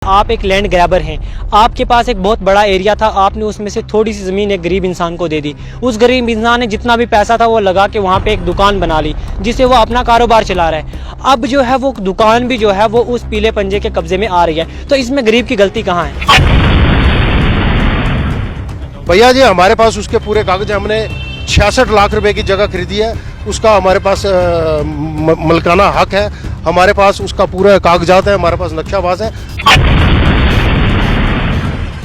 आप एक land grabber हैं, आपके पास एक बहुत बड़ा एरिया था, आपने उसमें से थोड़ी सी ज़मीन एक गरीब इंसान को दे दी। उस गरीब इंसान ने जितना भी पैसा था वो लगा के वहाँ पे एक दुकान बना ली, जिससे वो अपना कारोबार चला रहा है। अब जो है वो दुकान भी जो है वो उस पीले पंजे के कब्जे में आ रही है, तो इसमें गरीब की गलती कहाँ है? भैया जी, हमारे पास उसके पूरे कागज, हमने 66 लाख रुपए की जगह खरीदी है, उसका हमारे पास मलकाना हक है, हमारे पास उसका पूरा कागजात है, हमारे पास नक्शाबाज है।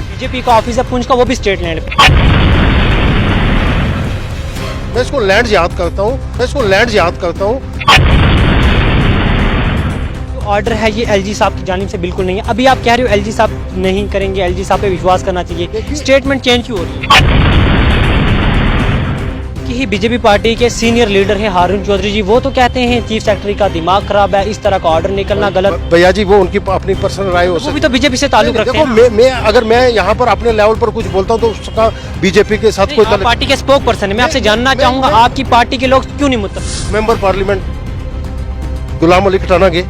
बीजेपी का ऑफिस है पुंछ का, वो भी स्टेट लैंड पे। मैं इसको लैंड याद करता हूँ। ऑर्डर है ये एलजी साहब की जानिब से बिल्कुल नहीं है। अभी आप कह रहे हो एलजी साहब नहीं करेंगे, एलजी साहब पे विश्वास करना चाहिए, स्टेटमेंट चेंज क्यों हो रही है? कि ही बीजेपी पार्टी के सीनियर लीडर हैं हारून चौधरी जी, वो तो कहते हैं चीफ सेक्रेटरी का दिमाग खराब है, इस तरह का ऑर्डर निकलना गलत। भैया जी, वो उनकी अपनी पर्सनल राय हो सकती है, वो भी तो बीजेपी से ताल्लुक रखते हैं। देखो, अगर मैं यहाँ पर अपने लेवल पर कुछ बोलता हूँ तो उसका बीजेपी के साथ कोई पार्टी के स्पोक पर्सन है। मैं आपसे जानना चाहूंगा आपकी पार्टी के लोग क्यों नहीं मुत्तफिक? मेंबर पार्लियामेंट गुलाम अली खटाना के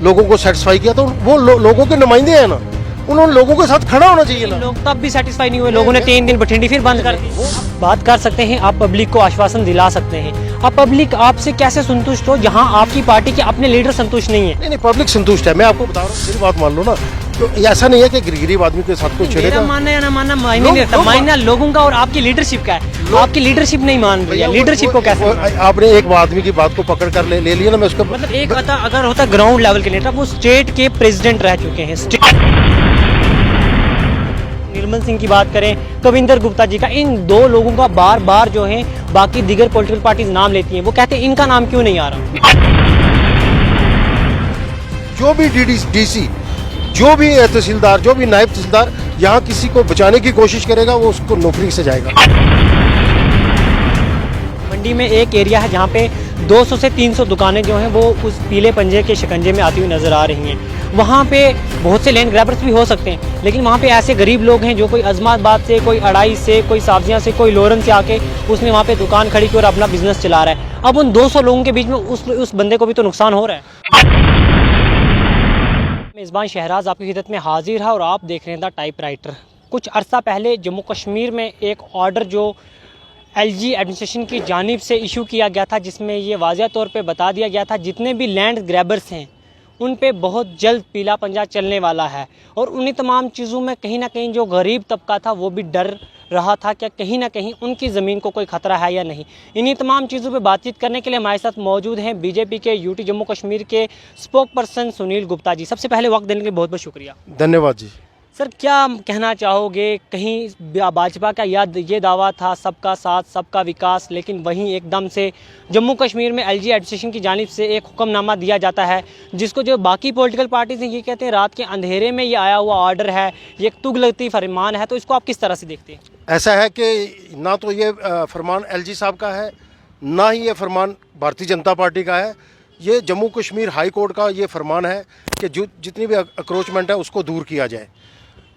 लोगों को सेटिस्फाई किया, तो वो लोगों के नुमाइंदे हैं ना, उन्होंने लोगों के साथ खड़ा होना चाहिए ना। लोग तब भी सेटिस्फाई नहीं हुए, लोगों ने 3 दिन बठिंडी फिर बंद कर दी। बात कर सकते हैं, आप पब्लिक को आश्वासन दिला सकते हैं, अब पब्लिक आपसे कैसे संतुष्ट हो जहां आपकी पार्टी के अपने लीडर संतुष्ट नहीं है? नहीं, पब्लिक संतुष्ट है, मैं आपको बता रहा हूँ, मेरी बात मान लो ना। तो ऐसा नहीं है कि गरीब आदमी के साथ कोई छेड़ेगा। मानना या ना मानना मायने नहीं रखता, मायना लोगों का और आपकी लीडरशिप का है। आपकी लीडरशिप नहीं मान रही है, लीडरशिप को कैसे? आपने एक आदमी की बात को पकड़ कर ले लिया ना, मैं उसका मतलब एक अगर होता ग्राउंड लेवल के लीडर, वो स्टेट के प्रेसिडेंट रह चुके हैं। निर्मल सिंह की बात करें, कविंदर गुप्ता जी का, इन 2 लोगों का बार बार जो है बाकी दीगर पॉलिटिकल पार्टीज नाम लेती हैं, वो कहते हैं इनका नाम क्यों नहीं आ रहा? जो भी डीसी, जो भी तहसीलदार, जो भी नायब तहसीलदार यहाँ किसी को बचाने की कोशिश करेगा, वो उसको नौकरी से जाएगा। मंडी में एक एरिया है जहाँ पे 200 से 300 दुकानें जो हैं वो उस पीले पंजे के शिकंजे में आती हुई नजर आ रही हैं। वहाँ पे बहुत से लैंड ग्रैबर्स भी हो सकते हैं, लेकिन वहाँ पे ऐसे गरीब लोग हैं जो कोई अजमाबाद से, कोई अड़ाई से, कोई साब्जियाँ से, कोई लोरन से आके उसने वहाँ पे दुकान खड़ी की और अपना बिजनेस चला रहा है। अब उन 200 लोगों के बीच में उस बंदे को भी तो नुकसान हो रहा है। मेज़बान शहराज आपकी खिदमत में हाजिर है और आप देख रहे हैं द टाइपराइटर। कुछ अरसा पहले जम्मू कश्मीर में एक ऑर्डर जो एलजी एडमिनिस्ट्रेशन की जानिब से इशू किया गया था, जिसमें ये वाज़ह तौर पे बता दिया गया था जितने भी लैंड ग्रैबर्स हैं उन पे बहुत जल्द पीला पंजा चलने वाला है। और उन्हीं तमाम चीज़ों में कहीं ना कहीं जो गरीब तबका था वो भी डर रहा था कि कहीं ना कहीं उनकी ज़मीन को कोई ख़तरा है या नहीं। इन्हीं तमाम चीज़ों पे बातचीत करने के लिए हमारे साथ मौजूद हैं बीजेपी के यूटी जम्मू कश्मीर के स्पोक पर्सन सुनील गुप्ता जी। सबसे पहले वक्त देने के लिए बहुत बहुत शुक्रिया। धन्यवाद जी। सर, क्या कहना चाहोगे, कहीं भाजपा का ये दावा था सबका साथ सबका विकास, लेकिन वहीं एकदम से जम्मू कश्मीर में एलजी एडमिनिस्ट्रेशन की जानिब से एक हुक्मनामा दिया जाता है जिसको जो बाकी पॉलिटिकल पार्टीज हैं ये कहते हैं रात के अंधेरे में ये आया हुआ ऑर्डर है, ये एक तुगलकी फरमान है, तो इसको आप किस तरह से देखते हैं? ऐसा है कि ना तो ये फरमान एलजी साहब का है, ना ही ये फरमान भारतीय जनता पार्टी का है। ये जम्मू कश्मीर हाई कोर्ट का ये फरमान है कि जो जितनी भी अक्रोचमेंट है उसको दूर किया जाए।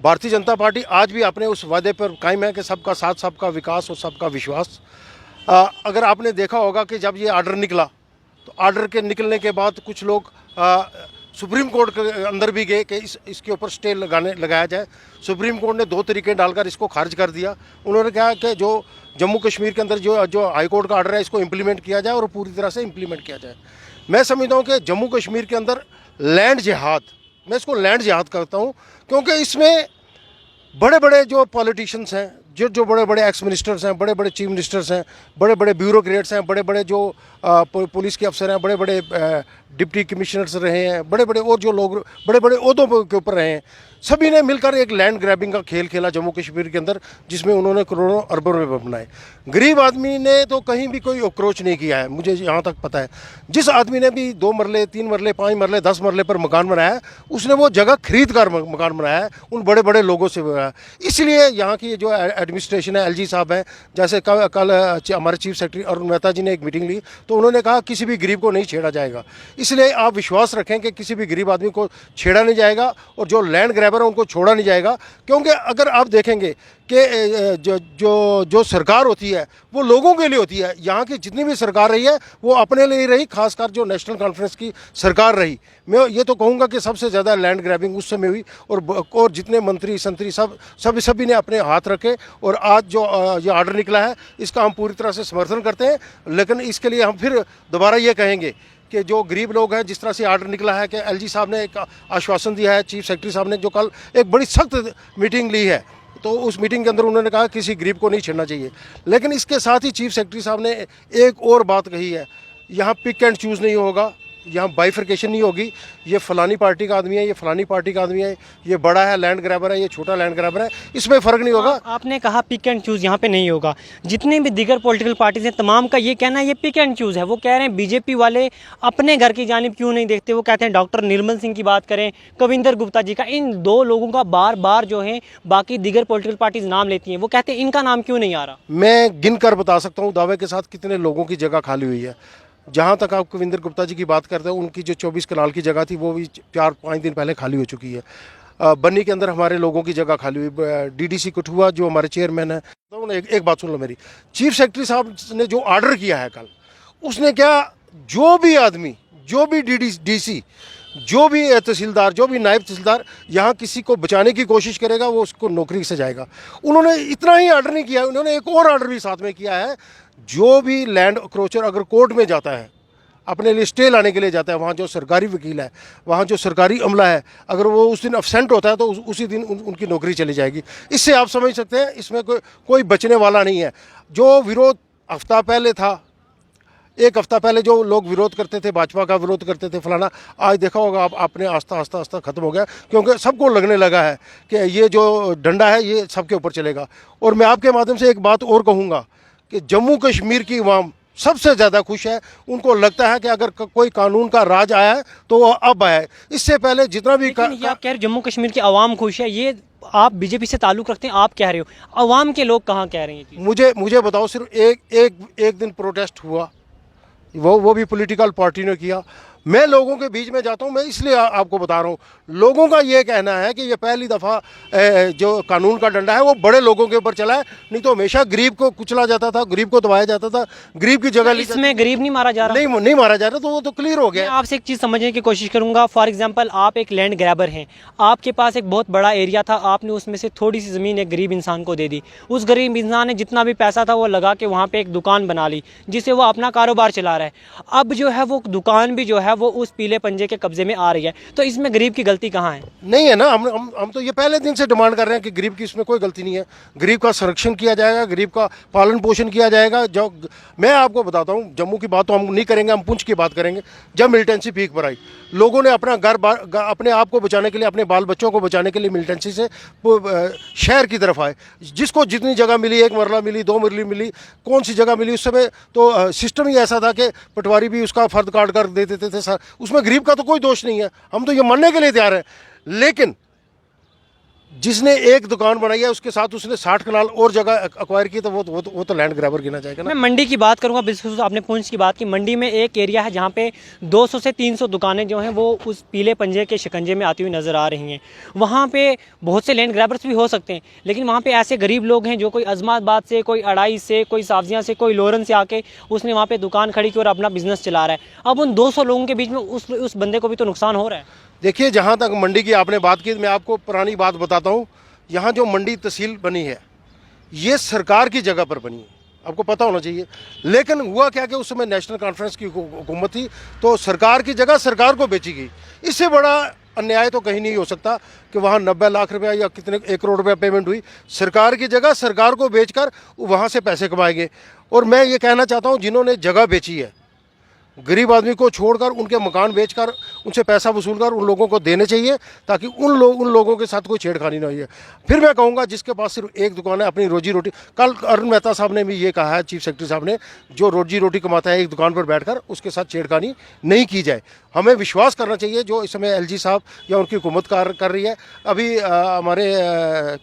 भारतीय जनता पार्टी आज भी अपने उस वादे पर कायम है कि सबका साथ सबका विकास और सबका विश्वास। अगर आपने देखा होगा कि जब ये ऑर्डर निकला तो ऑर्डर के निकलने के बाद कुछ लोग सुप्रीम कोर्ट के अंदर भी गए कि इसके ऊपर स्टे लगाया जाए। सुप्रीम कोर्ट ने 2 तरीके डालकर इसको खारिज कर दिया। उन्होंने कहा कि जो जम्मू कश्मीर के अंदर जो हाई कोर्ट का ऑर्डर है इसको इम्प्लीमेंट किया जाए और पूरी तरह से इम्प्लीमेंट किया जाए। मैं समझता हूँ कि जम्मू कश्मीर के अंदर लैंड जिहाद, मैं इसको लैंड जिहाद करता हूँ, क्योंकि इसमें बड़े बड़े जो पॉलिटिशियंस हैं, जो बड़े बड़े एक्स मिनिस्टर्स हैं, बड़े बड़े चीफ मिनिस्टर्स हैं, बड़े बड़े ब्यूरोक्रेट्स हैं, बड़े बड़े जो पुलिस के अफसर हैं, बड़े बड़े डिप्टी कमिश्नर्स रहे हैं, बड़े बड़े और जो लोग बड़े बड़े ओहदों के ऊपर रहे हैं, सभी ने मिलकर एक लैंड ग्रैबिंग का खेल खेला जम्मू कश्मीर के अंदर, जिसमें उन्होंने करोड़ों अरबों रुपये बनाए। गरीब आदमी ने तो कहीं भी कोई अप्रोच नहीं किया है, मुझे यहाँ तक पता है। जिस आदमी ने भी 2 मरले, 3 मरले, 5 मरले, 10 मरले पर मकान बनाया है, उसने वो जगह खरीद कर मकान बनाया है, उन बड़े बड़े लोगों से बनाया। इसलिए यहाँ की जो एडमिनिस्ट्रेशन है, एलजी साहब हैं, जैसे कल हमारे चीफ सेक्रेटरी अरुण मेहता जी ने एक मीटिंग ली तो उन्होंने कहा किसी भी गरीब को नहीं छेड़ा जाएगा। इसलिए आप विश्वास रखें कि किसी भी गरीब आदमी को छेड़ा नहीं जाएगा। और जो लैंड ग्रैब ग्रैबर है उनको छोड़ा नहीं जाएगा, क्योंकि अगर आप देखेंगे कि जो सरकार होती है वो लोगों के लिए होती है। यहाँ की जितनी भी सरकार रही है वो अपने लिए रही, खासकर जो नेशनल कॉन्फ्रेंस की सरकार रही। मैं ये तो कहूँगा कि सबसे ज़्यादा लैंड ग्रैबिंग उस समय हुई, और जितने मंत्री संतरी सभी ने अपने हाथ रखे, और आज जो ये आर्डर निकला है इसका हम पूरी तरह से समर्थन करते हैं। लेकिन इसके लिए हम फिर दोबारा ये कहेंगे कि जो गरीब लोग हैं, जिस तरह से आर्डर निकला है कि एलजी साहब ने एक आश्वासन दिया है, चीफ सेक्रेटरी साहब ने जो कल एक बड़ी सख्त मीटिंग ली है, तो उस मीटिंग के अंदर उन्होंने कहा किसी गरीब को नहीं छेड़ना चाहिए। लेकिन इसके साथ ही चीफ सेक्रेटरी साहब ने एक और बात कही है, यहाँ पिक एंड चूज़ नहीं होगा, यहाँ बाइफर्केशन नहीं होगी, ये फलानी पार्टी का आदमी है, ये फलानी पार्टी का आदमी है, ये बड़ा है लैंड ग्रैबर है, ये छोटा लैंड ग्रैबर है, इसमें फ़र्क नहीं होगा। आपने कहा पिक एंड चूज़ यहाँ पे नहीं होगा। जितने भी दीगर पॉलिटिकल पार्टीज हैं तमाम का ये कहना है ये पिक एंड चूज़ है। वो कह रहे हैं बीजेपी वाले अपने घर की जानिब क्यों नहीं देखते। वो कहते हैं डॉक्टर निर्मल सिंह की बात करें, कविंदर गुप्ता जी का, इन दो लोगों का बार बार जो है बाकी दीगर पॉलिटिकल पार्टीज नाम लेती हैं। वो कहते हैं इनका नाम क्यों नहीं आ रहा। मैं गिन कर बता सकता हूँ दावे के साथ कितने लोगों की जगह खाली हुई है। जहाँ तक आप कविंदर गुप्ता जी की बात करते हैं, उनकी जो 24 कनाल की जगह थी वो भी 4-5 दिन पहले खाली हो चुकी है। बन्नी के अंदर हमारे लोगों की जगह खाली हुई। डीडीसी कठुआ जो हमारे चेयरमैन है, तो एक बात सुन लो मेरी, चीफ सेक्रेटरी साहब ने जो ऑर्डर किया है कल, उसने क्या, जो भी आदमी, जो भी डीसी, जो भी तहसीलदार, जो भी नायब तहसीलदार यहाँ किसी को बचाने की कोशिश करेगा वो उसको नौकरी से जाएगा। उन्होंने इतना ही ऑर्डर नहीं किया, उन्होंने एक और ऑर्डर भी साथ में किया है, जो भी लैंड अक्रोचर अगर कोर्ट में जाता है, अपने लिए स्टे लाने के लिए जाता है, वहाँ जो सरकारी वकील है, वहाँ जो सरकारी अमला है, अगर वो उस दिन अब्सेंट होता है तो उसी दिन उनकी नौकरी चली जाएगी। इससे आप समझ सकते हैं इसमें कोई बचने वाला नहीं है। जो विरोध हफ्ता पहले था, एक हफ्ता पहले जो लोग विरोध करते थे, भाजपा का विरोध करते थे फलाना, आज देखा होगा आप आपने आस्ता ख़त्म हो गया, क्योंकि सबको लगने लगा है कि ये जो डंडा है ये सबके ऊपर चलेगा। और मैं आपके माध्यम से एक बात और कहूँगा कि जम्मू कश्मीर की अवाम सबसे ज़्यादा खुश है। उनको लगता है कि अगर कोई कानून का राज आया है तो वो अब आया है। इससे पहले जितना भी ये आप कह रहे हो जम्मू कश्मीर की आवाम खुश है, ये आप बीजेपी से ताल्लुक़ रखते हैं, आप कह रहे हो, आवाम के लोग कहाँ कह रहे हैं? मुझे बताओ, सिर्फ एक दिन प्रोटेस्ट हुआ, वो भी पॉलिटिकल पार्टी ने किया। मैं लोगों के बीच में जाता हूं, मैं इसलिए आपको बता रहा हूं, लोगों का ये कहना है कि ये पहली दफ़ा जो कानून का डंडा है वो बड़े लोगों के ऊपर चला है, नहीं तो हमेशा गरीब को कुचला जाता था, गरीब को दबाया जाता था, गरीब की जगह ली। इसमें गरीब नहीं मारा जा रहा, नहीं मारा जा रहा, तो वो तो क्लियर हो गया। मैं आपसे एक चीज़ समझने की कोशिश करूंगा। फॉर एग्जांपल, आप एक लैंड ग्रैबर हैं, आपके पास एक बहुत बड़ा एरिया था, आपने उसमें से थोड़ी सी ज़मीन एक गरीब इंसान को दे दी। उस गरीब इंसान ने जितना भी पैसा था वो लगा के वहाँ पर एक दुकान बना ली, जिससे वो अपना कारोबार चला रहा है। अब जो है वो दुकान भी जो है वो उस पीले पंजे के कब्जे में आ रही है, तो इसमें गरीब की गलती कहाँ है? नहीं है ना, हम तो ये पहले दिन से डिमांड कर रहे हैं कि गरीब की इसमें कोई गलती नहीं है। गरीब का संरक्षण किया जाएगा, गरीब का पालन पोषण किया जाएगा। जो मैं आपको बताता हूँ, जम्मू की बात तो हम नहीं करेंगे, हम पुंछ की बात करेंगे। जब मिलिटेंसी पीक पर आई, लोगों ने अपना अपने आप को बचाने के लिए, अपने बाल बच्चों को बचाने के लिए मिलिटेंसी से शहर की तरफ आए। जिसको जितनी जगह मिली, 1 मरला मिली, 2 मरली मिली, कौन सी जगह मिली, उस समय तो सिस्टम ही ऐसा था कि पटवारी भी उसका फर्द काट कर दे देते थे सर। उसमें गरीब का तो कोई दोष नहीं है, हम तो ये मानने के लिए तैयार हैं। लेकिन जिसने एक दुकान बनाई है उसके साथ उसने 60 कनाल और जगह अक्वायर की, तो वो तो लैंड ग्रैबर गिना जाएगा ना। मैं मंडी की बात करूंगा, बिल्कुल आपने पुंछ की बात की। मंडी में एक एरिया है जहां पे 200 से 300 दुकानें जो हैं वो उस पीले पंजे के शिकंजे में आती हुई नज़र आ रही हैं। वहां पे बहुत से लैंड ग्रैबर्स भी हो सकते हैं, लेकिन वहां पे ऐसे गरीब लोग हैं जो कोई अजमाबाद से, कोई अड़ाई से, कोई सावजियाँ से, कोई लोरन से आके उसने वहाँ पर दुकान खड़ी की और अपना बिजनेस चला रहा है। अब उन 200 लोगों के बीच में उस बंदे को भी तो नुकसान हो रहा है। देखिए, जहाँ तक मंडी की आपने बात की, मैं आपको पुरानी बात बताता हूँ। यहाँ जो मंडी तहसील बनी है ये सरकार की जगह पर बनी है, आपको पता होना चाहिए। लेकिन हुआ क्या कि उस समय नेशनल कॉन्फ्रेंस की हुकूमत थी, तो सरकार की जगह सरकार को बेची गई। इससे बड़ा अन्याय तो कहीं नहीं हो सकता कि वहाँ 90 लाख रुपया या कितने 1 करोड़ रुपया पेमेंट हुई, सरकार की जगह सरकार को बेचकर वहाँ से पैसे कमाएंगे। और मैं ये कहना चाहता हूँ, जिन्होंने जगह बेची है, गरीब आदमी को छोड़कर उनके मकान बेचकर उनसे पैसा वसूल कर उन लोगों को देने चाहिए, ताकि उन लोगों के साथ कोई छेड़खानी ना हो। फिर मैं कहूँगा, जिसके पास सिर्फ एक दुकान है, अपनी रोजी रोटी, कल अरुण मेहता साहब ने भी ये कहा है, चीफ सेक्रेटरी साहब ने, जो रोजी रोटी कमाता है एक दुकान पर बैठकर, उसके साथ छेड़खानी नहीं की जाए। हमें विश्वास करना चाहिए जो इस समय एलजी साहब या उनकी हुकूमत कर रही है। अभी हमारे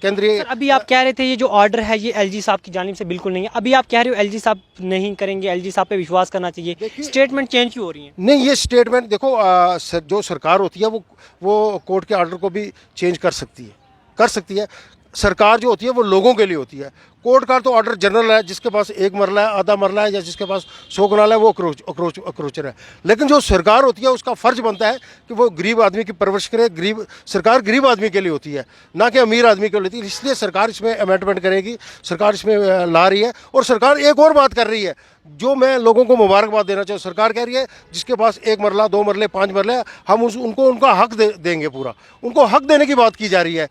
केंद्रीय, अभी आप कह रहे थे ये जो ऑर्डर है ये एलजी साहब की जानिब से बिल्कुल नहीं है, अभी आप कह रहे हो एलजी साहब नहीं करेंगे, एलजी साहब पे विश्वास करना चाहिए। स्टेटमेंट स्टेटमेंट चेंज क्यों हो रही हैं? नहीं, ये स्टेटमेंट देखो, जो सरकार होती है वो कोर्ट के ऑर्डर को भी चेंज कर सकती है। सरकार जो होती है वो लोगों के लिए होती है। कोर्ट का तो ऑर्डर जनरल है, जिसके पास एक मरला है, आधा मरला है, या जिसके पास 100 कनाल है वो अक्रोचर है। लेकिन जो सरकार होती है उसका फ़र्ज बनता है कि वो गरीब आदमी की परवरिश करे। सरकार गरीब आदमी के लिए होती है, ना कि अमीर आदमी के लिए होती है। इसलिए सरकार इसमें अमेंडमेंट करेगी, सरकार इसमें ला रही है। और सरकार एक और बात कर रही है, जो मैं लोगों को मुबारकबाद देना चाहूँ। सरकार कह रही है जिसके पास 1 मरला, 2 मरले, 5 मरले, हम उनको उनका हक देंगे, पूरा उनको हक देने की बात की जा रही है।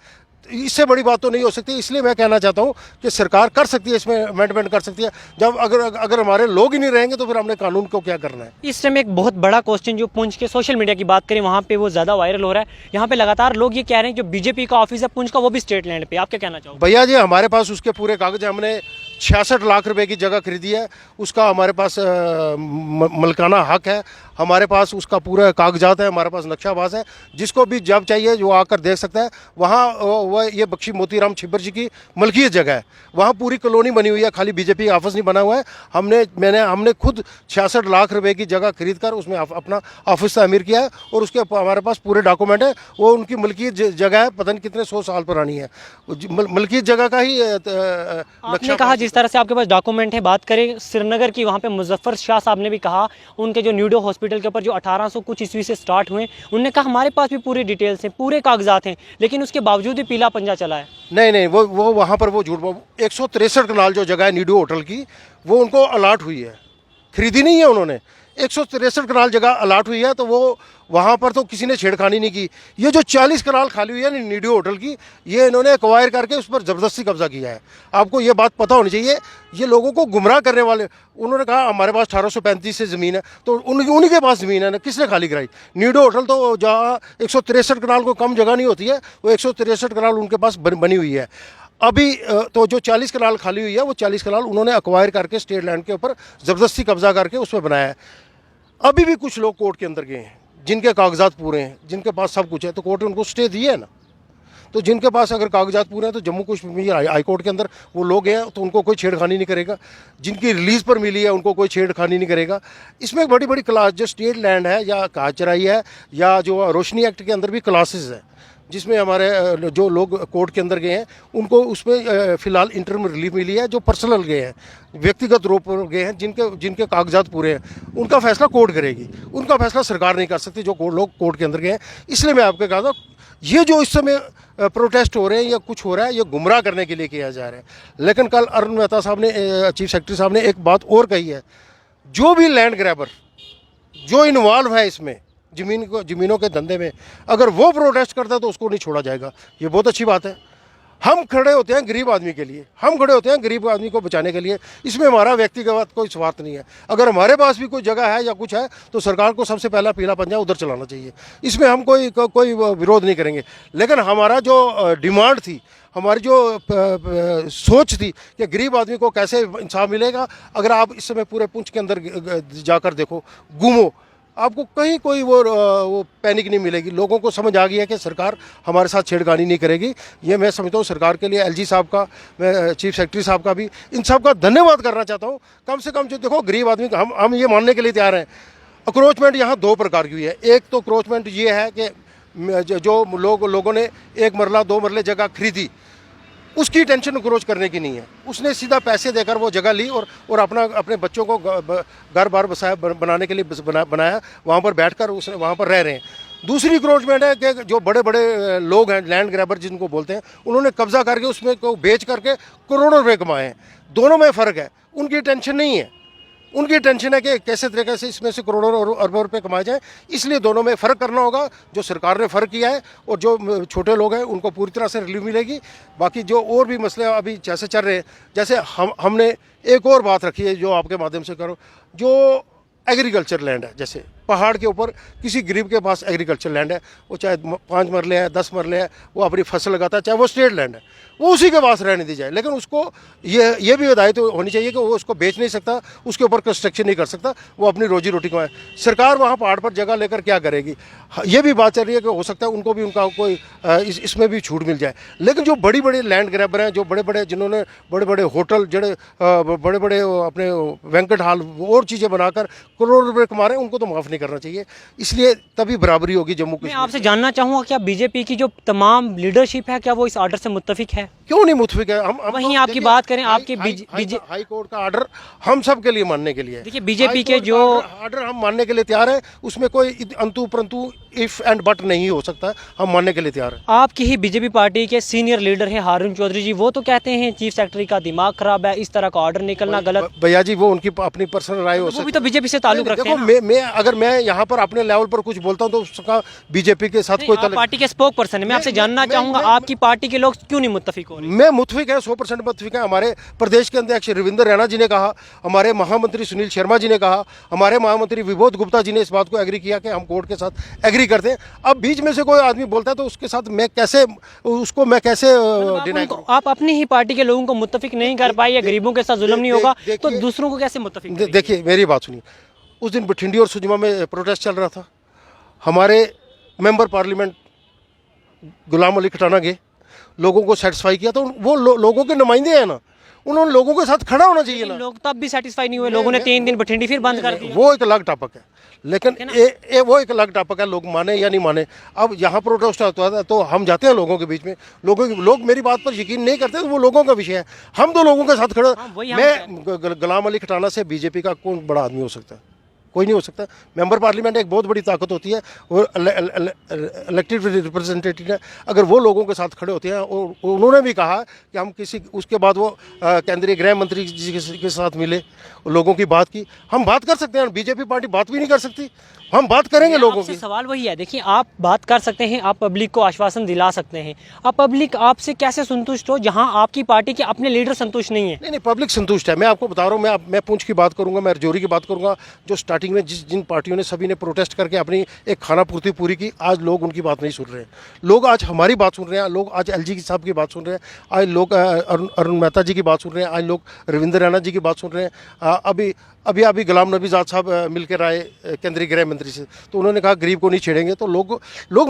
इससे बड़ी बात तो नहीं हो सकती। इसलिए मैं कहना चाहता हूँ कि सरकार कर सकती है, इसमें अमेंडमेंट कर सकती है। जब अगर हमारे लोग ही नहीं रहेंगे तो फिर हमने कानून को क्या करना है। इस समय एक बहुत बड़ा क्वेश्चन जो पुंछ के सोशल मीडिया की बात करें वहाँ पे वो ज़्यादा वायरल हो रहा है। यहाँ पे लगातार लोग ये कह रहे हैं जो बीजेपी का ऑफिस है पुंछ का, वो भी स्टेट लैंड पे। आप क्या कहना चाहोगे? भैया जी, हमारे पास उसके पूरे कागज, हमने 66 लाख रुपए की जगह खरीदी है, उसका हमारे पास मलकाना हक है, हमारे पास उसका पूरा कागजात है, हमारे पास नक्शाबाज है। जिसको भी जब चाहिए जो आकर देख सकता है। वहाँ वह ये बख्शी मोतीराम छिब्बर जी की मलकियत जगह है, वहाँ पूरी कॉलोनी बनी हुई है, खाली बीजेपी ऑफिस नहीं बना हुआ है। हमने खुद 66 लाख रुपए की जगह खरीद कर उसमें अपना ऑफिस तामीर किया है, और उसके हमारे पास पूरे डॉक्यूमेंट है। वो उनकी मलकियत जगह है, पता नहीं कितने 100 साल पुरानी है। मलकियत जगह का ही आपने कहा जिस तरह से आपके पास डॉक्यूमेंट है, बात करें श्रीनगर की, वहाँ पे मुजफ्फर शाह साहब ने भी कहा, उनके जो न्यूडो हॉस्पिटल के ऊपर जो 1800 कुछ ईस्वी से स्टार्ट हुए, उन्होंने कहा हमारे पास भी पूरी डिटेल्स हैं, पूरे कागजात हैं, लेकिन उसके बावजूद भी पीला पंजा चला है। नहीं, वो वहाँ पर वो झूठ, 163 कनाल जो जगह है नीडू होटल की, वो उनको अलाट हुई है, खरीदी नहीं है उन्होंने। 163 कनाल जगह अलाट हुई है, तो वो वहाँ पर तो किसी ने छेड़खानी नहीं की। ये जो 40 कनाल खाली हुई है नीडू होटल की, ये इन्होंने एक्वायर करके उस पर ज़बरदस्ती कब्जा किया है। आपको ये बात पता होनी चाहिए। ये लोगों को गुमराह करने वाले, उन्होंने कहा हमारे पास 1835 से ज़मीन है, तो उन्हीं के पास ज़मीन है ना, किसने खाली कराई? नीडू होटल तो जहाँ 163 कनाल को कम जगह नहीं होती है, वो 163 कनाल उनके पास बनी हुई है। अभी तो जो 40 कनाल खाली हुई है, वो 40 कनाल उन्होंने एक्वायर करके स्टेट लैंड के ऊपर ज़बरदस्ती कब्जा करके उसमें बनाया है। अभी भी कुछ लोग कोर्ट के अंदर गए हैं, जिनके कागजात पूरे हैं, जिनके पास सब कुछ है, तो कोर्ट ने उनको स्टे दिए है ना। तो जिनके पास अगर कागजात पूरे हैं, तो जम्मू कश्मीर हाई कोर्ट के अंदर वो लोग हैं, तो उनको कोई छेड़खानी नहीं करेगा। जिनकी रिलीज़ पर मिली है उनको कोई छेड़खानी नहीं करेगा। इसमें बड़ी बड़ी क्लास, जो स्टेट लैंड है या काचराई है, या जो रोशनी एक्ट के अंदर भी क्लासेस है, जिसमें हमारे जो लोग कोर्ट के अंदर गए हैं उनको उसमें फ़िलहाल इंटरम रिलीफ मिली है। जो पर्सनल गए हैं, व्यक्तिगत रूप पर गए हैं, जिनके कागजात पूरे हैं, उनका फैसला कोर्ट करेगी। उनका फैसला सरकार नहीं कर सकती, जो लोग कोर्ट के अंदर गए हैं। इसलिए मैं आपको कहा था, ये जो इस समय प्रोटेस्ट हो रहे हैं या कुछ हो रहा है, ये गुमराह करने के लिए किया जा रहा है। लेकिन कल अरुण मेहता साहब ने, चीफ सेक्रेटरी साहब ने एक बात और कही है, जो भी लैंड ग्रैबर जो इन्वॉल्व है इसमें ज़मीनों के धंधे में, अगर वो प्रोटेस्ट करता है तो उसको नहीं छोड़ा जाएगा। ये बहुत अच्छी बात है। हम खड़े होते हैं गरीब आदमी के लिए, हम खड़े होते हैं गरीब आदमी को बचाने के लिए। इसमें हमारा व्यक्तिगत कोई स्वार्थ नहीं है। अगर हमारे पास भी कोई जगह है या कुछ है, तो सरकार को सबसे पहला पीला पंजा उधर चलाना चाहिए। इसमें हम कोई विरोध नहीं करेंगे। लेकिन हमारा जो डिमांड थी, हमारी जो सोच थी कि गरीब आदमी को कैसे इंसाफ मिलेगा, अगर आप इस समय पूरे पुंछ के अंदर जाकर देखो, घूमो, आपको कहीं कोई वो पैनिक नहीं मिलेगी। लोगों को समझ आ गई है कि सरकार हमारे साथ छेड़खानी नहीं करेगी। ये मैं समझता हूँ सरकार के लिए, एलजी साहब का, मैं चीफ सेक्रेटरी साहब का भी, इन सब का धन्यवाद करना चाहता हूँ। कम से कम जो देखो गरीब आदमी का, हम ये मानने के लिए तैयार हैं। अक्रोचमेंट यहाँ 2 प्रकार की हुई है। एक तो अक्रोचमेंट ये है कि जो लोगों ने 1 मरला 2 मरले जगह खरीदी, उसकी टेंशन अक्रोच करने की नहीं है। उसने सीधा पैसे देकर वो जगह ली और अपने बच्चों को घर बार बनाने के लिए बनाया, वहाँ पर बैठकर उसने वहाँ पर रह रहे हैं। दूसरी अक्रोचमेंट है कि जो बड़े बड़े लोग हैं, लैंड ग्रैबर जिनको बोलते हैं, उन्होंने कब्जा करके उसमें को बेच करके करोड़ों रुपए कमाए हैं। दोनों में फ़र्क है। उनकी टेंशन नहीं है। उनकी टेंशन है कि कैसे तरीके से इसमें से करोड़ों और अरबों रुपए कमाए जाए। इसलिए दोनों में फ़र्क करना होगा। जो सरकार ने फ़र्क किया है, और जो छोटे लोग हैं उनको पूरी तरह से रिलीफ मिलेगी। बाकी जो और भी मसले अभी जैसे चल रहे हैं, जैसे हमने एक और बात रखी है जो आपके माध्यम से करो, जो एग्रीकल्चर लैंड है, जैसे पहाड़ के ऊपर किसी गरीब के पास एग्रीकल्चर लैंड है, वो चाहे 5 मरले है 10 मरले है, वो अपनी फसल लगाता है, चाहे वो स्टेट लैंड है, वो उसी के पास रहने दी जाए। लेकिन उसको ये भी हिदायत तो होनी चाहिए कि वो उसको बेच नहीं सकता, उसके ऊपर कंस्ट्रक्शन नहीं कर सकता, वो अपनी रोजी रोटी कमाए। सरकार वहाँ पहाड़ पर जगह लेकर क्या करेगी? ये भी बात चल रही है कि हो सकता है उनको भी उनका कोई इसमें भी छूट मिल जाए। लेकिन जो बड़ी बड़ी लैंड ग्रैबर हैं, जो बड़े बड़े जिन्होंने बड़े बड़े होटल जड़े बड़े बड़े अपने वेंकट हॉल और चीज़ें बनाकर करोड़ रुपए कमा रहे हैं, उनको तो माफ़ नहीं करना चाहिए। इसलिए तभी बराबरी होगी जम्मू मैं कश्मीर। आपसे जानना चाहूँगा क्या बीजेपी की जो तमाम लीडरशिप है क्या वो इस ऑर्डर से मुत्तफिक है? क्यों नहीं मुतफिक है? हम वहीं तो आपकी देखिए, बात करें, हाई- आपके हाई- हाई कोर्ट का ऑर्डर हम सब के लिए मानने के लिए है। देखिए बीजेपी हाई के कोर्ट जो का ऑर्डर हम मानने के लिए तैयार है, उसमें कोई अंतु परंतु इफ एंड बट नहीं हो सकता, हम मानने के लिए तैयार है। आपकी ही बीजेपी पार्टी के सीनियर लीडर हैं हारून चौधरी जी, वो तो कहते हैं चीफ सेक्रेटरी का दिमाग खराब है, इस तरह का ऑर्डर निकलना गलत। भैया जी, वो उनकी अपनी पर्सनल राय हो वो सकती भी तो बीजेपी से ताल्लुक रखते देखो, हैं ना। मैं अगर मैं यहाँ पर अपने लेवल पर कुछ बोलता हूँ तो उसका बीजेपी के साथ कोई आप पार्टी के स्पोक पर्सन है, मैं आपसे जानना चाहूंगा आपकी पार्टी के लोग क्यों नहीं मुत्तफिक हो रहे? मैं मुतफिक है, 100% मुतफिक है। हमारे प्रदेश के अध्यक्ष रविंद्र रैना जी ने कहा, हमारे महामंत्री सुनील शर्मा जी ने कहा, हमारे महामंत्री विबोध गुप्ता जी ने इस बात को एग्री किया कि हम कोर्ट के साथ एग्री करते हैं। अब बीच में से कोई आदमी बोलता है तो उसके साथ मैं कैसे डिनाई करूं? आप अपनी ही पार्टी के लोगों को मुत्तफिक नहीं कर पाए या गरीबों के साथ जुल्म नहीं होगा तो दूसरों को कैसे मुत्तफिक करेंगे? देखिए मेरी बात सुनिए, उस दिन बठिंडी और सुजमा में प्रोटेस्ट चल रहा था, हमारे मेंबर पार्लियामेंट गुलाम अली खटाना गए, लोगों को सेटिस्फाई किया, तो वो लोगों के नुमाइंदे हैं ना, उन्होंने लोगों के साथ खड़ा होना चाहिए ना। लोग तब भी सेटिस्फाई नहीं हुए, लोगों ने 3 दिन बठिंडी फिर बंद कर दिया। वो एक अलग टॉपिक है, लेकिन वो एक अलग टॉपिक है, लोग माने या नहीं माने। अब यहाँ प्रोटेस्ट होता है तो हम जाते हैं लोगों के बीच में, लोग मेरी बात पर यकीन नहीं करते तो वो लोगों का विषय है, हम तो लोगों के साथ खड़े। मैं गुलाम अली खटाना से बीजेपी का कौन बड़ा आदमी हो सकता है? कोई नहीं हो सकता। मेंबर पार्लियामेंट एक बहुत बड़ी ताकत होती है और इलेक्टेड रिप्रेजेंटेटिव है, अगर वो लोगों के साथ खड़े होते हैं। और उन्होंने भी कहा कि हम उसके बाद वो केंद्रीय गृह मंत्री जी के साथ मिले, लोगों की बात की। हम बात कर सकते हैं, बीजेपी पार्टी बात भी नहीं कर सकती, हम बात करेंगे लोगों की। सवाल वही है, देखिए आप बात कर सकते हैं, आप पब्लिक को आश्वासन दिला सकते हैं, अब पब्लिक आपसे कैसे संतुष्ट हो जहां आपकी पार्टी के अपने लीडर संतुष्ट नहीं है? नहीं, पब्लिक संतुष्ट है। मैं आपको बता रहा हूँ, मैं पुंछ की बात करूंगा, मैं रजौरी की बात करूंगा। जो स्टार्टिंग में जिन पार्टियों ने सभी ने प्रोटेस्ट करके अपनी एक खाना पूर्ति पूरी की, आज लोग उनकी बात नहीं सुन रहे हैं। लोग आज हमारी बात सुन रहे हैं, लोग आज एलजी साहब की बात सुन रहे हैं, आज लोग अरुण मेहता जी की बात सुन रहे हैं, आज लोग रविंद्र रैना जी की बात सुन रहे हैं। अभी गुलाम नबी आज़ाद साहब मिलकर आए केंद्रीय गृह मंत्री से, तो उन्होंने कहा गरीब को नहीं छेड़ेंगे, तो लोग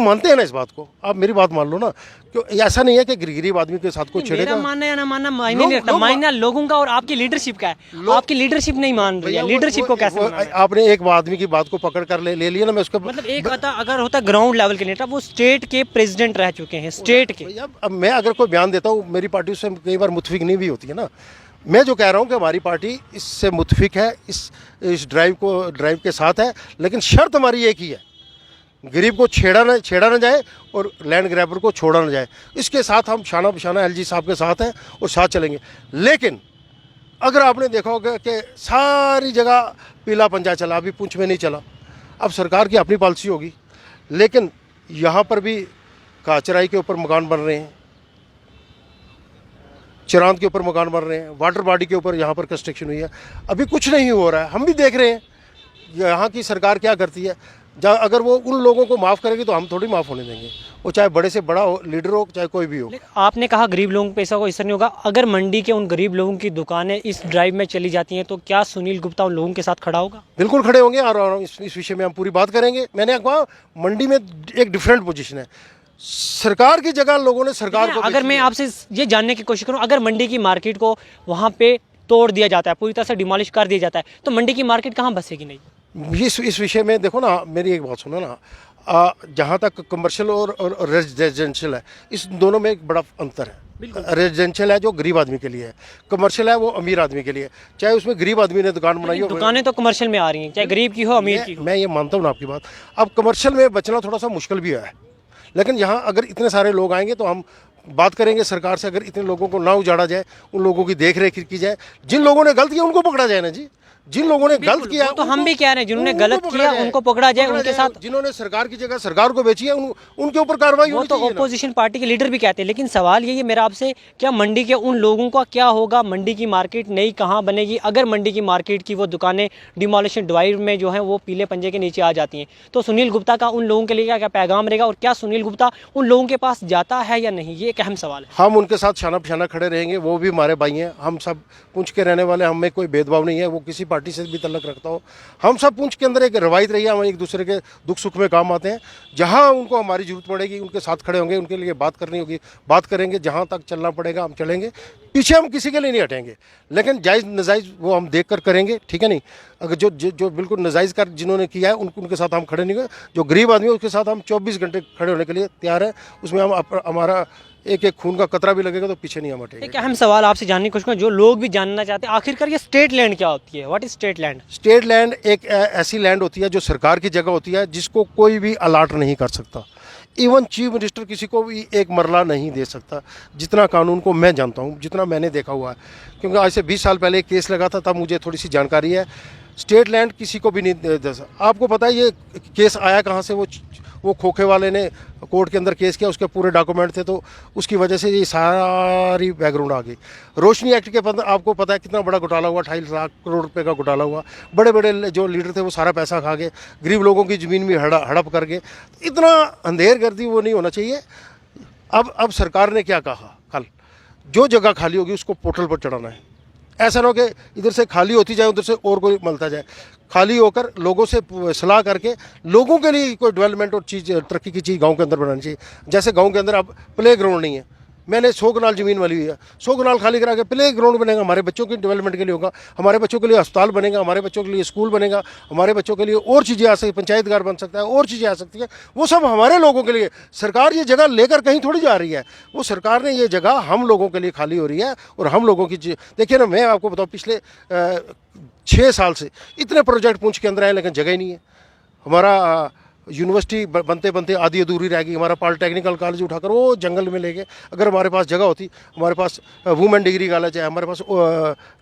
मानते हैं ना इस बात को। आप मेरी बात मान लो ना, क्यों ऐसा नहीं है कि गरीब आदमी के साथ कोई छेड़ेगा। मेरा मानना या ना मानना मायने नहीं रखता, मायना लोगों का और आपकी लीडरशिप का है। आपकी लीडरशिप नहीं मान रही है, लीडरशिप को कैसे माना? आपने एक आदमी की बात को पकड़ कर ले लिया ना, मैं उसका मतलब एक अगर होता ग्राउंड लेवल के नेता, वो स्टेट के प्रेसिडेंट रह चुके हैं, स्टेट के। अब मैं अगर कोई बयान देता हूँ, मेरी पार्टी उससे कई बार मुतफिक नहीं भी होती है ना। मैं जो कह रहा हूँ कि हमारी पार्टी इससे मुतफिक है, इस ड्राइव के साथ है, लेकिन शर्त हमारी एक ही है, गरीब को छेड़ा ना जाए और लैंड ग्रैबर को छोड़ा ना जाए। इसके साथ हम शाना बशाना एलजी साहब के साथ हैं और साथ चलेंगे। लेकिन अगर आपने देखा होगा कि सारी जगह पीला पंजा चला, अभी पुंछ में नहीं चला। अब सरकार की अपनी पॉलिसी होगी, लेकिन यहाँ पर भी काचराई के ऊपर मकान बन रहे हैं, चिरांद के ऊपर मकान बन रहे हैं, वाटर बॉडी के ऊपर यहाँ पर कंस्ट्रक्शन हुई है, अभी कुछ नहीं हो रहा है। हम भी देख रहे हैं यहाँ की सरकार क्या करती है। अगर वो उन लोगों को माफ़ करेगी तो हम थोड़ी माफ़ होने देंगे, वो चाहे बड़े से बड़ा हो, लीडर हो, चाहे कोई भी हो। आपने कहा गरीब लोगों को पैसा को इसर नहीं होगा, अगर मंडी के उन गरीब लोगों की दुकानें इस ड्राइव में चली जाती हैं तो क्या सुनील गुप्ता उन लोगों के साथ खड़ा होगा? बिल्कुल खड़े होंगे, और इस विषय में हम पूरी बात करेंगे। मैंने कहा मंडी में एक डिफरेंट पोजीशन है, सरकार की जगह लोगों ने सरकार को। अगर मैं आपसे ये जानने की कोशिश करूं, अगर मंडी की मार्केट को वहां पे तोड़ दिया जाता है, पूरी तरह से डिमोलिश कर दिया जाता है, तो मंडी की मार्केट कहां बसेगी? नहीं, इस विषय में देखो ना, मेरी एक बात सुनो ना, जहाँ तक कमर्शियल और रेजिडेंशियल है, इस दोनों में एक बड़ा अंतर है। रेजिडेंशियल है जो गरीब आदमी के लिए है, कमर्शियल है वो अमीर आदमी के लिए। चाहे उसमें गरीब आदमी ने दुकान बनाई हो, दुकानें तो कमर्शियल में आ रही हैं, चाहे गरीब की हो अमीर की हो। मैं ये मानता हूँ ना आपकी बात। अब कमर्शियल में बचना थोड़ा सा मुश्किल भी है, लेकिन यहाँ अगर इतने सारे लोग आएंगे तो हम बात करेंगे सरकार से, अगर इतने लोगों को ना उजाड़ा जाए, उन लोगों की देख रेख की जाए, जिन लोगों ने गलत किया उनको पकड़ा जाए ना जी। जिन लोगों ने गलत किया वो तो हम भी कह रहे हैं, जिन्होंने उनको गलत पकड़ा किया जाए, उनको पकड़ा जाए, पकड़ा उनके साथ। जिन्होंने सरकार की जगह सरकार को बेची है उनके ऊपर कार्रवाई वो होनी तो चाहिए ना। ओपोजिशन पार्टी के लीडर भी कहते हैं, लेकिन सवाल यही है मेरा आपसे, क्या मंडी के उन लोगों का क्या होगा? मंडी की मार्केट नई कहाँ बनेगी अगर मंडी की मार्केट की वो दुकानें डिमोलिशन ड्राइव में जो है वो पीले पंजे के नीचे आ जाती हैं? तो सुनील गुप्ता का उन लोगों के लिए क्या क्या पैगाम रहेगा, और क्या सुनील गुप्ता उन लोगों के पास जाता है या नहीं, ये एक अहम सवाल है। हम उनके साथ शाना पशाना खड़े रहेंगे, वो भी हमारे भाई हैं, हम सब पुंछ के रहने वाले, हम में कोई भेदभाव नहीं है, वो किसी पार्टी से भी तल्लक रखता हो। हम सब पुंछ के अंदर एक रवायत रही है, हम एक दूसरे के दुख सुख में काम आते हैं। जहाँ उनको हमारी जरूरत पड़ेगी उनके साथ खड़े होंगे, उनके लिए बात करनी होगी बात करेंगे, जहाँ तक चलना पड़ेगा हम चलेंगे, पीछे हम किसी के लिए नहीं हटेंगे। लेकिन जायज़ नजायज़ वो हम देख कर करेंगे, ठीक है नहीं। अगर जो बिल्कुल नजायज़ कर जिन्होंने किया है उनके साथ हम खड़े नहीं हुए। जो गरीब आदमी है उसके साथ हम 24 घंटे खड़े होने के लिए तैयार है। उसमें हम हमारा एक एक खून का कतरा भी लगेगा तो पीछे नहीं हम हटेंगे। एक अहम सवाल आपसे जानने की कोशिश करूं, जो लोग भी जानना चाहते हैं, आखिरकार ये स्टेट लैंड क्या होती है? What is state land? State land एक ऐसी लैंड होती है जो सरकार की जगह होती है, जिसको कोई भी अलाट नहीं कर सकता। इवन चीफ मिनिस्टर किसी को भी एक मरला नहीं दे सकता, जितना कानून को मैं जानता हूँ, जितना मैंने देखा हुआ है। क्योंकि आज से 20 साल पहले एक केस लगा था, तब मुझे थोड़ी सी जानकारी है। स्टेट लैंड किसी को भी नहीं दे सकता। आपको पता है ये केस आया कहाँ से? वो खोखे वाले ने कोर्ट के अंदर केस किया, उसके पूरे डॉक्यूमेंट थे, तो उसकी वजह से ये सारी बैकग्राउंड आ गई। रोशनी एक्ट के अंदर आपको पता है कितना बड़ा घोटाला हुआ, 2.5 लाख करोड़ रुपए का घोटाला हुआ। बड़े बड़े जो लीडर थे वो सारा पैसा खा गए, गरीब लोगों की ज़मीन भी हड़प कर गए। इतना अंधेरगर्दी वो नहीं होना चाहिए। अब सरकार ने क्या कहा, कल जो जगह खाली होगी उसको पोर्टल पर चढ़ाना है। ऐसा ना हो कि इधर से खाली होती जाए उधर से और कोई मिलता जाए। खाली होकर लोगों से सलाह करके लोगों के लिए कोई डेवलपमेंट और चीज़ तरक्की की चीज़ गांव के अंदर बनानी चाहिए। जैसे गांव के अंदर अब प्ले ग्राउंड नहीं है, मैंने 100 कनाल ज़मीन वाली हुई है, 100 कनाल खाली करा के प्ले ग्राउंड बनेगा, हमारे बच्चों की डेवलपमेंट के लिए होगा, हमारे बच्चों के लिए अस्पताल बनेगा, हमारे बच्चों के लिए स्कूल बनेगा, हमारे बच्चों के लिए और चीज़ें आ सकती, पंचायत घर बन सकता है, और चीज़ें आ सकती हैं। वो सब हमारे लोगों के लिए। सरकार ये जगह लेकर कहीं थोड़ी जा रही है, वो सरकार ने ये जगह हम लोगों के लिए खाली हो रही है। और हम लोगों की देखिए ना, मैं आपको बताऊँ, पिछले 6 साल से इतने प्रोजेक्ट पूंछ के अंदर आए, लेकिन जगह ही नहीं है। हमारा यूनिवर्सिटी बनते बनते आधी अधूरी रह गई, हमारा पॉलिटेक्निकल कॉलेज उठाकर वो जंगल में ले गए। अगर हमारे पास जगह होती, हमारे पास वुमेन डिग्री कॉलेज है, हमारे पास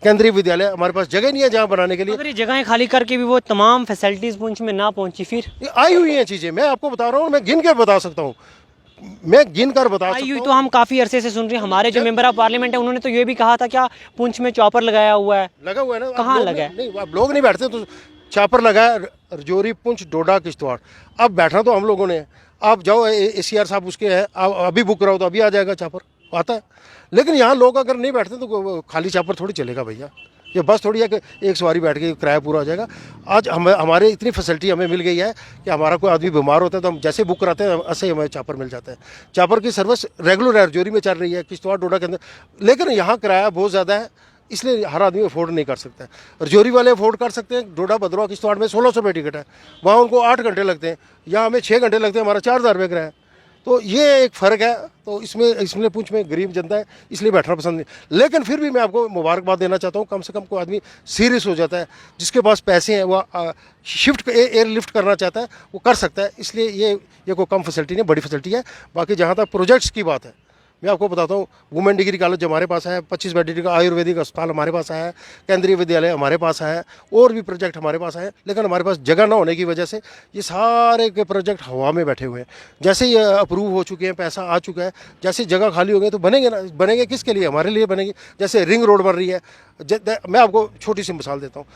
केंद्रीय विद्यालय, हमारे पास जगह नहीं है जहाँ बनाने के लिए। अगर ये जगहें खाली करके भी वो तमाम फैसिलिटीज़ पुंछ में ना पहुंची, फिर ये आई हुई हैं चीज़ें, मैं आपको बता रहा हूँ, मैं गिन कर बता सकता हूँ, मैं गिन कर बता सकता हूँ। तो हम काफ़ी अरसे से सुन रहे हैं, हमारे जो मेंबर ऑफ पार्लियामेंट है उन्होंने तो ये भी कहा था, क्या पुंछ में चॉपर लगाया हुआ है? लगा हुआ है ना। कहाँ लगा है? नहीं, अब लोग नहीं बैठते तो चापर लगा है, रजौरी, पुंछ, डोडा, किश्तवाड़। अब बैठना तो हम लोगों ने है। आप जाओ, ACR साहब उसके हैं, आप अभी बुक कराओ तो अभी आ जाएगा चापर, आता है। लेकिन यहाँ लोग अगर नहीं बैठते तो खाली चापर थोड़ी चलेगा भैया। ये बस थोड़ी है कि एक सवारी बैठ के किराया पूरा हो जाएगा। आज हमारे इतनी फैसिलिटी हमें मिल गई है कि हमारा कोई आदमी बीमार होता है तो हम जैसे बुक कराते हैं ऐसे ही हमें चापर मिल जाता है। चापर की सर्विस रेगुलर है, रजौरी में चल रही है, किश्तवाड़, डोडा के अंदर। लेकिन यहाँ किराया बहुत ज़्यादा है, इसलिए हर आदमी अफोर्ड नहीं कर सकता है। रजौरी वाले अफोर्ड कर सकते हैं। डोडा, भद्रवाह, किश्तवाड़ में 1600 रुपये टिकट है, वहाँ उनको 8 घंटे लगते हैं, यहाँ हमें 6 घंटे लगते हैं, हमारा 4000 रुपये किराया। तो ये एक फ़र्क है। तो इसमें पूंछ में गरीब जनता है, इसलिए बैठना पसंद नहीं। लेकिन फिर भी मैं आपको मुबारकबाद देना चाहता हूँ, कम से कम कोई आदमी सीरियस हो जाता है, जिसके पास पैसे हैं, वह शिफ्ट एयर लिफ्ट करना चाहता है, वो कर सकता है। इसलिए ये कोई कम फैसिलिटी नहीं, बड़ी फैसिलिटी है। बाकी जहाँ तक प्रोजेक्ट्स की बात है, मैं आपको बताता हूँ, वुमेन डिग्री कॉलेज हमारे पास है, 25 बेड का आयुर्वेदिक अस्पताल हमारे पास है, केंद्रीय विद्यालय हमारे पास है, और भी प्रोजेक्ट हमारे पास है। लेकिन हमारे पास जगह ना होने की वजह से ये सारे के प्रोजेक्ट हवा में बैठे हुए हैं। जैसे ये अप्रूव हो चुके हैं, पैसा आ चुका है, जैसे जगह खाली हो गई तो बनेंगे ना। बनेंगे किसके लिए? हमारे लिए बनेंगे। जैसे रिंग रोड बन रही है, मैं आपको छोटी सी मिसाल देता हूँ।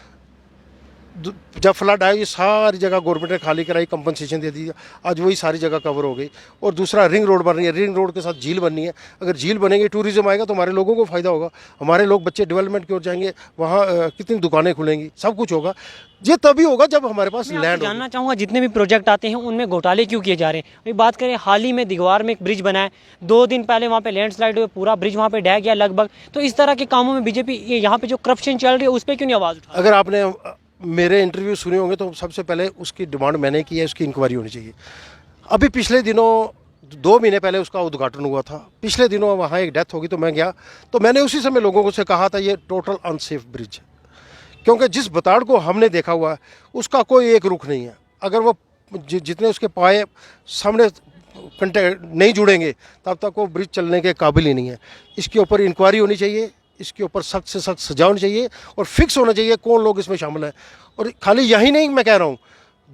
जब फ्लड आया, ये सारी जगह गवर्नमेंट ने खाली कराई, कंपनसेशन दे दी, आज वही सारी जगह कवर हो गई। और दूसरा रिंग रोड बन रही है, रिंग रोड के साथ झील बननी है। अगर झील बनेगी, टूरिज्म आएगा तो हमारे लोगों को फ़ायदा होगा, हमारे लोग बच्चे डेवलपमेंट की ओर जाएंगे, वहाँ कितनी दुकानें खुलेंगी, सब कुछ होगा। ये तभी होगा जब हमारे पास लैंड। जानना चाहूँगा, जितने भी प्रोजेक्ट आते हैं उनमें घोटाले क्यों किए जा रहे हैं? अभी बात करें, हाल ही में दिगवार में एक ब्रिज बना है, 2 दिन पहले वहाँ पे लैंडस्लाइड हुए, पूरा ब्रिज वहाँ पे ढह गया लगभग। तो इस तरह के कामों में बीजेपी, यहाँ पे जो करप्शन चल रही है उस पर क्यों नहीं आवाज़ उठा? अगर आपने मेरे इंटरव्यू सुने होंगे तो सबसे पहले उसकी डिमांड मैंने की है, उसकी इंक्वायरी होनी चाहिए। अभी पिछले दिनों 2 महीने पहले उसका उद्घाटन हुआ था, पिछले दिनों वहाँ एक डेथ होगी तो मैं गया, तो मैंने उसी समय लोगों से कहा था ये टोटल अनसेफ ब्रिज है। क्योंकि जिस बताड़ को हमने देखा हुआ है उसका कोई एक रुख नहीं है। अगर वो जितने उसके पाए सामने नहीं जुड़ेंगे तब तक वो ब्रिज चलने के काबिल ही नहीं है। इसके ऊपर इंक्वायरी होनी चाहिए, इसके ऊपर सख्त से सख्त सजा होनी चाहिए और फिक्स होना चाहिए कौन लोग इसमें शामिल हैं। और खाली यही नहीं मैं कह रहा हूँ,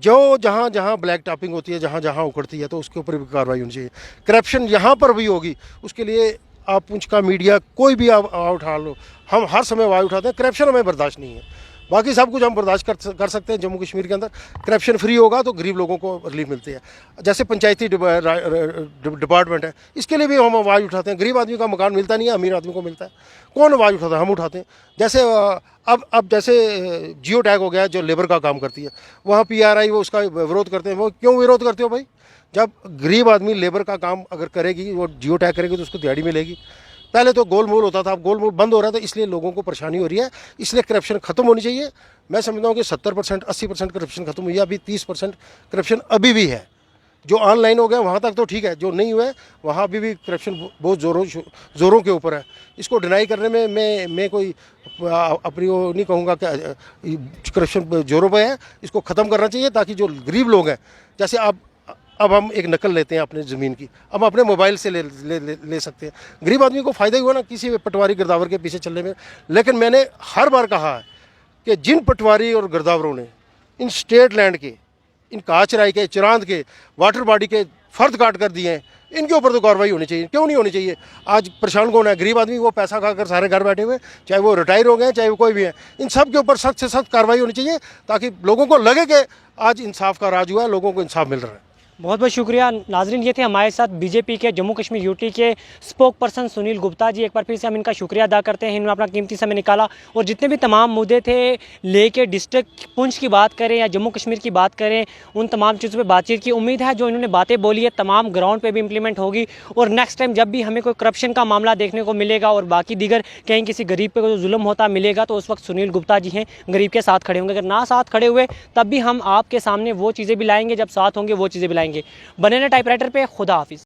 जो जहाँ जहाँ ब्लैक टॉपिंग होती है, जहाँ जहाँ उखड़ती है, तो उसके ऊपर भी कार्रवाई होनी चाहिए। करप्शन यहाँ पर भी होगी, उसके लिए आप पूंछ का मीडिया कोई भी आप आवाज़ उठा लो, हम हर समय आवाज़ उठाते हैं। करप्शन हमें बर्दाश्त नहीं है, बाकी सब कुछ हम बर्दाश्त कर सकते हैं। जम्मू कश्मीर के अंदर करप्शन फ्री होगा तो गरीब लोगों को रिलीफ मिलती है। जैसे पंचायती डिपार्टमेंट है, इसके लिए भी हम आवाज़ उठाते हैं। गरीब आदमी का मकान मिलता नहीं है, अमीर आदमी को मिलता है, कौन आवाज़ उठाता है? हम उठाते हैं। जैसे अब जैसे जियो टैग हो गया जो लेबर का काम करती है, वहाँ PRI वो उसका विरोध करते हैं। वो क्यों विरोध करते हो भाई? जब गरीब आदमी लेबर का काम अगर करेगी, वो जियो टैग करेगी, तो उसको दिहाड़ी मिलेगी। पहले तो गोलमोल होता था, अब गोलमोल बंद हो रहा है, तो इसलिए लोगों को परेशानी हो रही है। इसलिए करप्शन खत्म होनी चाहिए। मैं समझता हूँ कि 70% 80% करप्शन खत्म हुई है, अभी 30% करप्शन अभी भी है। जो ऑनलाइन हो गया वहाँ तक तो ठीक है, जो नहीं हुआ है वहाँ अभी भी करप्शन बहुत ज़ोरों के ऊपर है। इसको डिनाई करने में मैं कोई अपनी वो नहीं कहूँगा कि करप्शन ज़ोरों पर है। इसको ख़त्म करना चाहिए ताकि जो गरीब लोग हैं, जैसे अब हम एक नकल लेते हैं अपने ज़मीन की, अब अपने मोबाइल से ले सकते हैं। गरीब आदमी को फ़ायदा ही हुआ ना किसी पटवारी गिरदावर के पीछे चलने में। लेकिन मैंने हर बार कहा है कि जिन पटवारी और गिरदावरों ने इन स्टेट लैंड के, इन काचराई के, चिरांद के, वाटर बॉडी के फर्द काट कर दिए हैं, इनके ऊपर तो कार्रवाई होनी चाहिए। क्यों नहीं होनी चाहिए? आज परेशान कौन है? गरीब आदमी, वो पैसा खाकर सारे घर बैठे हुए, चाहे वो रिटायर हो गए, चाहे वो कोई भी है। इन सब के ऊपर सख्त से सख्त कार्रवाई होनी चाहिए ताकि लोगों को लगे कि आज इंसाफ का राज हुआ है, लोगों को इंसाफ मिल रहा है। बहुत बहुत शुक्रिया नाजरीन। ये थे हमारे साथ बीजेपी के जम्मू कश्मीर यूटी के स्पोक पर्सन सुनील गुप्ता जी। एक बार फिर से हम इनका शुक्रिया अदा करते हैं, इन्होंने अपना कीमती समय निकाला और जितने भी तमाम मुद्दे थे, लेके डिस्ट्रिक्ट पुंछ की बात करें या जम्मू कश्मीर की बात करें, उन तमाम चीज़ों पर बातचीत की। उम्मीद है जो इन्होंने बातें बोली है तमाम ग्राउंड पर भी इंप्लीमेंट होगी और नेक्स्ट टाइम जब भी हमें कोई करप्शन का मामला देखने को मिलेगा और बाकी दीगर कहीं किसी गरीब पर कोई जुल्म होता मिलेगा, तो उस वक्त सुनील गुप्ता जी हैं गरीब के साथ खड़े होंगे। अगर ना साथ खड़े हुए तब भी हम आपके सामने वो चीज़ें भी लाएंगे, जब साथ होंगे वो चीज़ें भी लाएंगे। बने टाइपराइटर पे। खुदा हाफिज़।